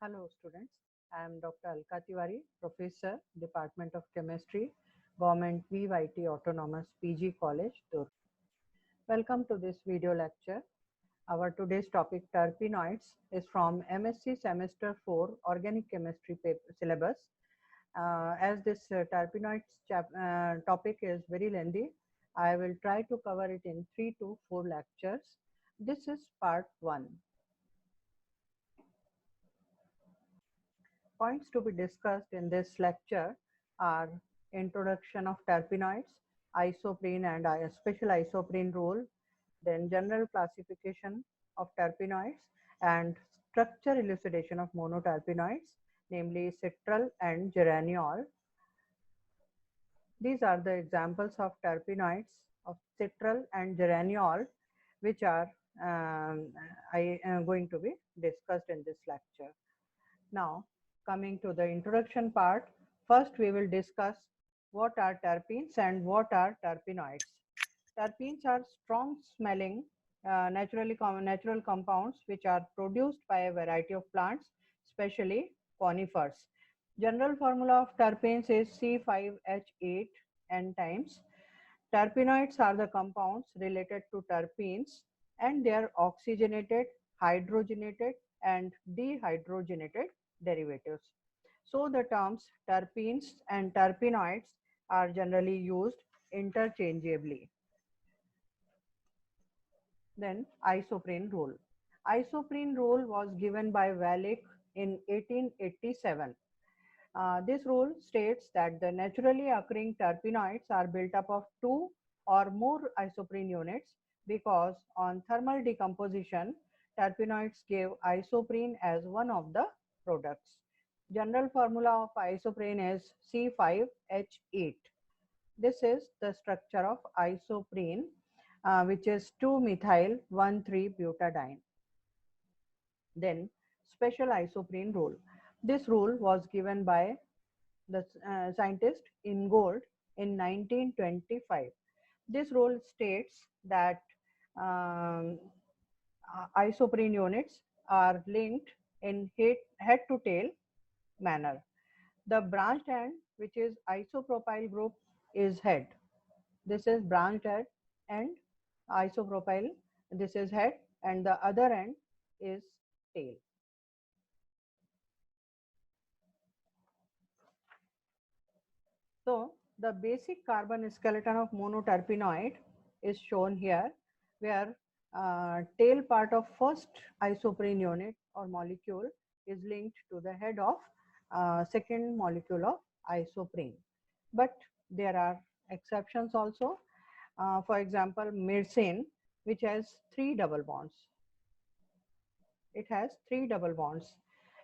Hello students, I am Dr. Alka Tiwari, Professor, Department of Chemistry, Government VYT Autonomous PG College, Durg. Welcome to this video lecture. Our today's topic terpenoids is from MSc Semester 4 Organic Chemistry syllabus. As this terpenoids topic is very lengthy, I will try to cover it in 3 to 4 lectures. This is part 1. Points to be discussed in this lecture are introduction of terpenoids, isoprene and special isoprene rule, then general classification of terpenoids and structure elucidation of monoterpenoids, namely citral and geraniol. These are the examples of terpenoids of citral and geraniol, which are I am going to be discussed in this lecture. Now, coming to the introduction part, first we will discuss what are terpenes and what are terpenoids. Terpenes are strong smelling natural compounds which are produced by a variety of plants, especially conifers. General formula of terpenes is C5H8 N times. Terpenoids are the compounds related to terpenes and they are oxygenated, hydrogenated and dehydrogenated derivatives. So the terms terpenes and terpenoids are generally used interchangeably. Then isoprene rule. Isoprene rule was given by Wallich in 1887. This rule states that the naturally occurring terpenoids are built up of 2 or more isoprene units because on thermal decomposition, terpenoids give isoprene as one of the products. General formula of isoprene is C5H8. This is the structure of isoprene, which is 2-methyl-1,3-butadiene. Then special isoprene rule. This rule was given by the scientist Ingold in 1925. This rule states that um, isoprene units are linked in head to tail manner. The branched end, which is isopropyl group, is head. This is branched head and isopropyl. This is head and the other end is tail. So the basic carbon skeleton of monoterpenoid is shown here, where tail part of first isoprene unit or molecule is linked to the head of second molecule of isoprene. But there are exceptions also. For example, myrcene, which has 3 double bonds. It has 3 double bonds.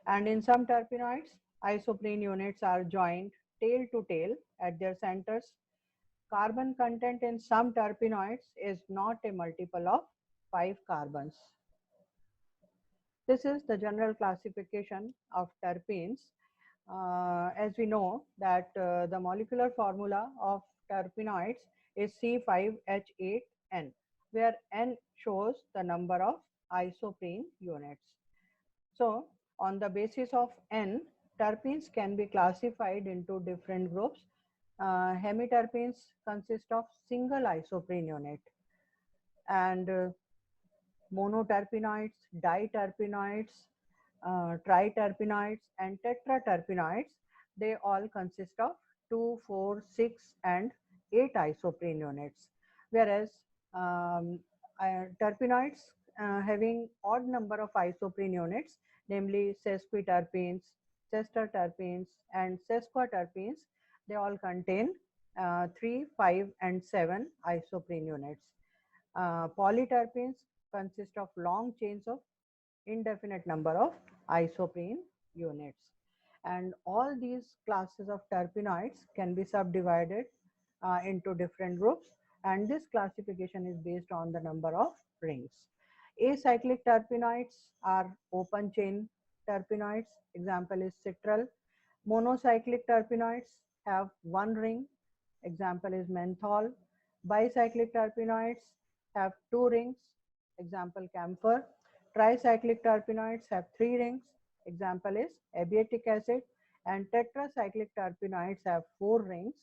And in some terpenoids, isoprene units are joined tail to tail at their centers. Carbon content in some terpenoids is not a multiple of 5 carbons. This is the general classification of terpenes. As we know that the molecular formula of terpenoids is C5H8N, where N shows the number of isoprene units. So on the basis of N, terpenes can be classified into different groups. Hemiterpenes consist of single isoprene unit, and monoterpenoids, diterpenoids, triterpenoids and tetraterpenoids, they all consist of 2, 4, 6 and 8 isoprene units, whereas terpenoids having odd number of isoprene units, namely sesquiterpenes, sesterterpenes and sesquiterpenes, they all contain 3, 5 and 7 isoprene units. Polyterpenes consist of long chains of indefinite number of isoprene units. And all these classes of terpenoids can be subdivided into different groups, and this classification is based on the number of rings. Acyclic terpenoids are open chain terpenoids. Example is citral. Monocyclic terpenoids have one ring. Example is menthol. Bicyclic terpenoids have 2 rings. Example camphor. Tricyclic terpenoids have 3 rings. Example is abietic acid, and tetracyclic terpenoids have 4 rings.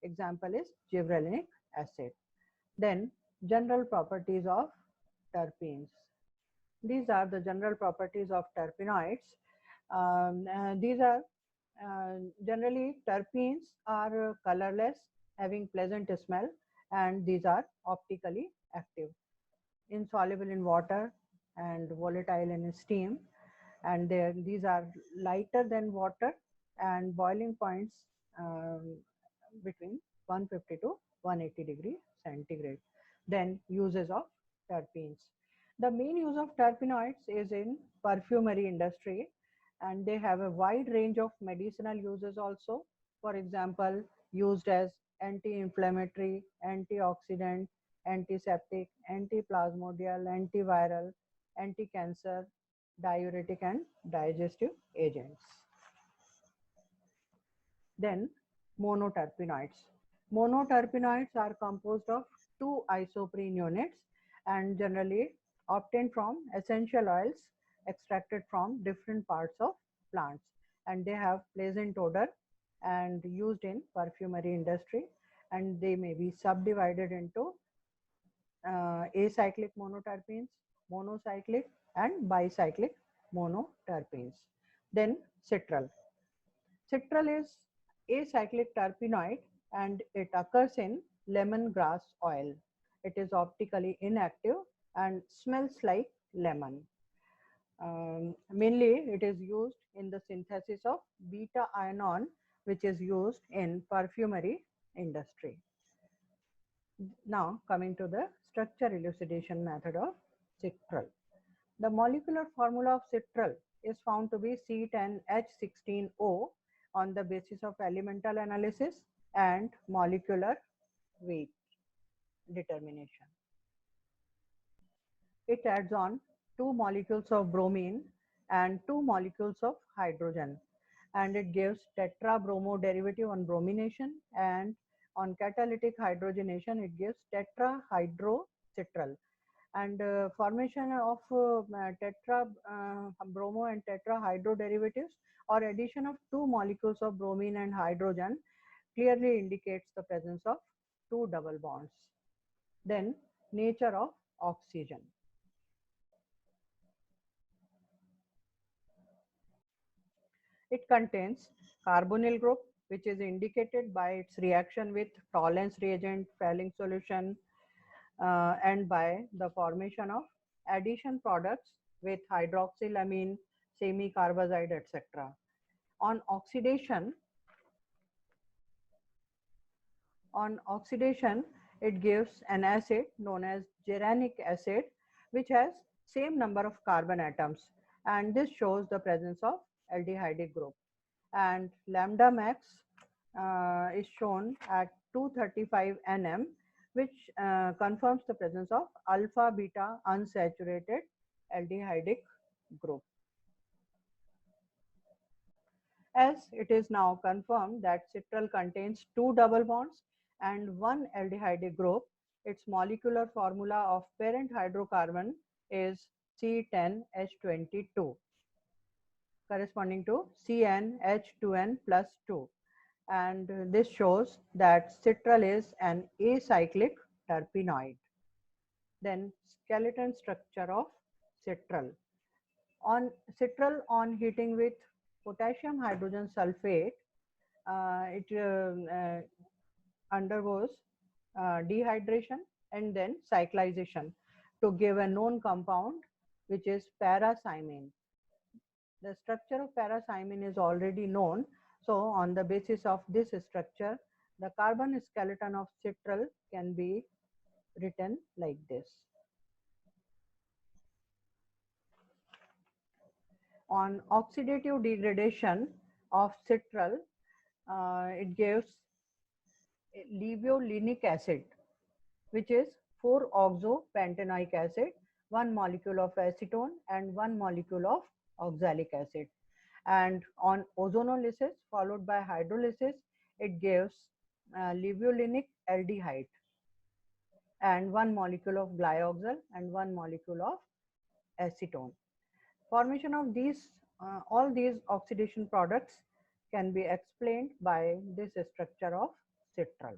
Example is gibberellinic acid. Then general properties of terpenes. These are the general properties of terpenoids. These are generally terpenes are colorless, having pleasant smell, and these are optically active, insoluble in water and volatile in steam, and these are lighter than water, and boiling points um, between 150 to 180 degree centigrade. Then uses of terpenes. The main use of terpenoids is in perfumery industry, and they have a wide range of medicinal uses also. For example, used as anti-inflammatory, antioxidant, antiseptic, antiplasmodial, antiviral, anti-cancer, diuretic, and digestive agents. Then monoterpenoids. Monoterpenoids are composed of 2 isoprene units and generally obtained from essential oils extracted from different parts of plants, and they have pleasant odor and used in perfumery industry, and they may be subdivided into acyclic monoterpenes, monocyclic, and bicyclic monoterpenes. Then citral. Citral is acyclic terpenoid and it occurs in lemongrass oil. It is optically inactive and smells like lemon. Mainly it is used in the synthesis of beta inon, which is used in perfumery industry. Now coming to the structure elucidation method of citral. The molecular formula of citral is found to be C10H16O on the basis of elemental analysis and molecular weight determination. It adds on 2 molecules of bromine and 2 molecules of hydrogen, and it gives tetrabromo derivative on bromination, and on catalytic hydrogenation it gives tetrahydrocitral. And formation of tetra bromo and tetrahydro derivatives or addition of 2 molecules of bromine and hydrogen clearly indicates the presence of 2 double bonds. Then nature of oxygen. It contains carbonyl group, which is indicated by its reaction with Tollens reagent, Fehling solution, and by the formation of addition products with hydroxylamine, semi-carbazide, etc. On oxidation, it gives an acid known as geranic acid, which has same number of carbon atoms, and this shows the presence of aldehydic group. And lambda max is shown at 235 nm, which confirms the presence of alpha beta unsaturated aldehydic group. As it is now confirmed that citral contains 2 double bonds and 1 aldehydic group, its molecular formula of parent hydrocarbon is C10H22, corresponding to CnH2n plus 2. And this shows that citral is an acyclic terpenoid. Then skeleton structure of citral. On citral, on heating with potassium hydrogen sulfate, it undergoes dehydration and then cyclization to give a known compound, which is paracymene. The structure of paracymene is already known. So on the basis of this structure, the carbon skeleton of citral can be written like this. On oxidative degradation of citral, it gives levolinic acid, which is 4-oxopentanoic acid, 1 molecule of acetone and 1 molecule of oxalic acid. And on ozonolysis followed by hydrolysis, it gives levolinic aldehyde and 1 molecule of glyoxal and 1 molecule of acetone. Formation of these all these oxidation products can be explained by this structure of citral.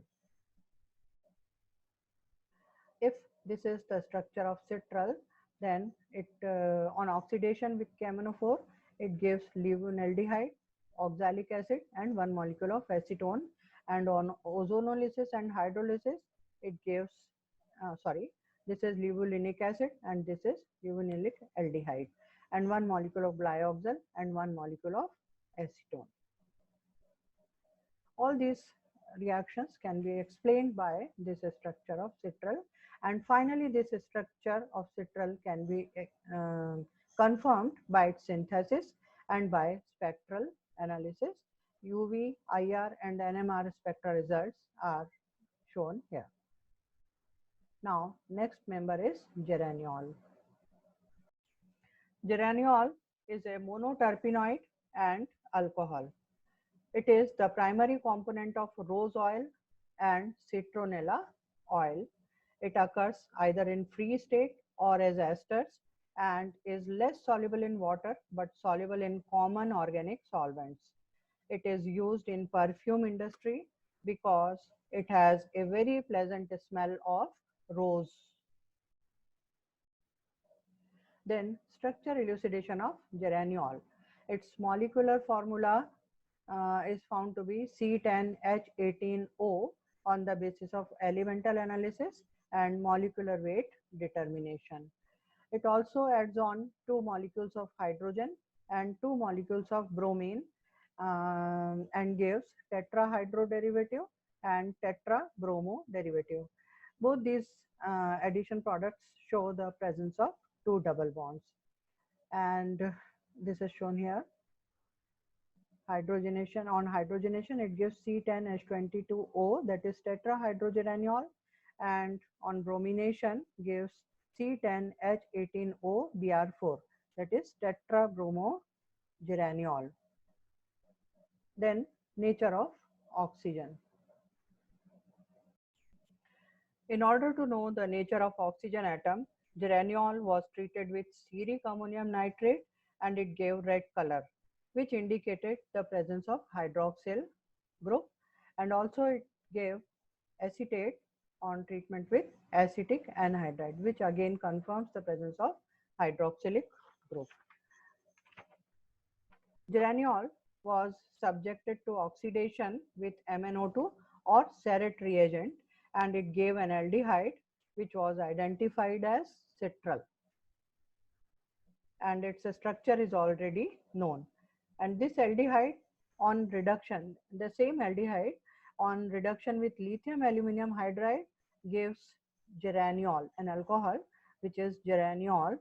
If this is the structure of citral, then it on oxidation with KMnO4, it gives levonoraldehyde, oxalic acid, and one molecule of acetone. And on ozonolysis and hydrolysis, it gives this is levulinic acid and this is levulinic aldehyde, and one molecule of glyoxal and one molecule of acetone. All these reactions can be explained by this structure of citral, and finally this structure of citral can be confirmed by its synthesis and by spectral analysis. UV, IR and NMR spectral results are shown here. Now next member is geraniol. Geraniol is a monoterpenoid and alcohol. It is the primary component of rose oil and citronella oil. It occurs either in free state or as esters and is less soluble in water but soluble in common organic solvents. It is used in perfume industry because it has a very pleasant smell of rose. Then structure elucidation of geraniol. Its molecular formula is found to be C10H18O on the basis of elemental analysis and molecular weight determination. It also adds on 2 molecules of hydrogen and 2 molecules of bromine and gives tetrahydroderivative and tetrabromo derivative. Both these addition products show the presence of 2 double bonds, and this is shown here. Hydrogenation, on hydrogenation it gives C10H22O, that is tetrahydrogeraniol, and on bromination gives C10H18O Br4, that is tetrabromogeraniol. Then nature of oxygen. In order to know the nature of oxygen atom, geraniol was treated with ceric ammonium nitrate and it gave red color, which indicated the presence of hydroxyl group, and also it gave acetate on treatment with acetic anhydride, which again confirms the presence of hydroxylic group. Geraniol was subjected to oxidation with MnO2 or Seret reagent and it gave an aldehyde which was identified as citral, and its structure is already known. And this aldehyde on reduction, the same aldehyde on reduction with lithium aluminum hydride gives geraniol, an alcohol which is geraniol.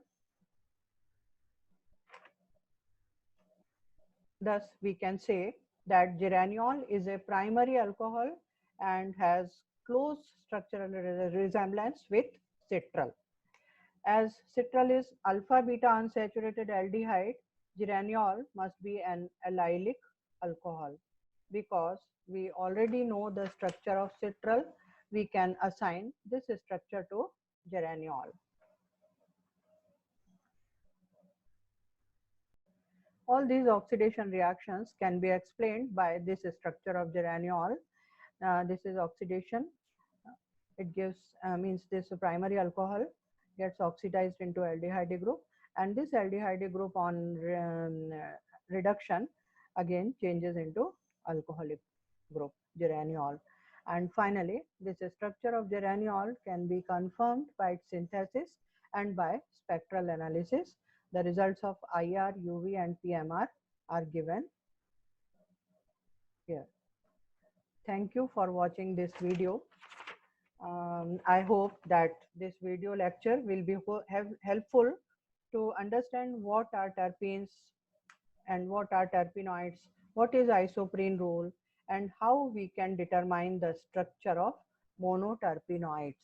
Thus we can say that geraniol is a primary alcohol and has close structural resemblance with citral. As citral is alpha beta unsaturated aldehyde, geraniol must be an allylic alcohol. Because we already know the structure of citral, we can assign this structure to geraniol. All these oxidation reactions can be explained by this structure of geraniol. This is oxidation. It gives means this primary alcohol gets oxidized into aldehyde group, and this aldehyde group on reduction again changes into alcoholic group, geraniol. And finally, this structure of geraniol can be confirmed by its synthesis and by spectral analysis. The results of IR, UV and PMR are given here. Thank you for watching this video. I hope that this video lecture will be helpful to understand what are terpenes and what are terpenoids, what is isoprene rule, and how we can determine the structure of monoterpenoids.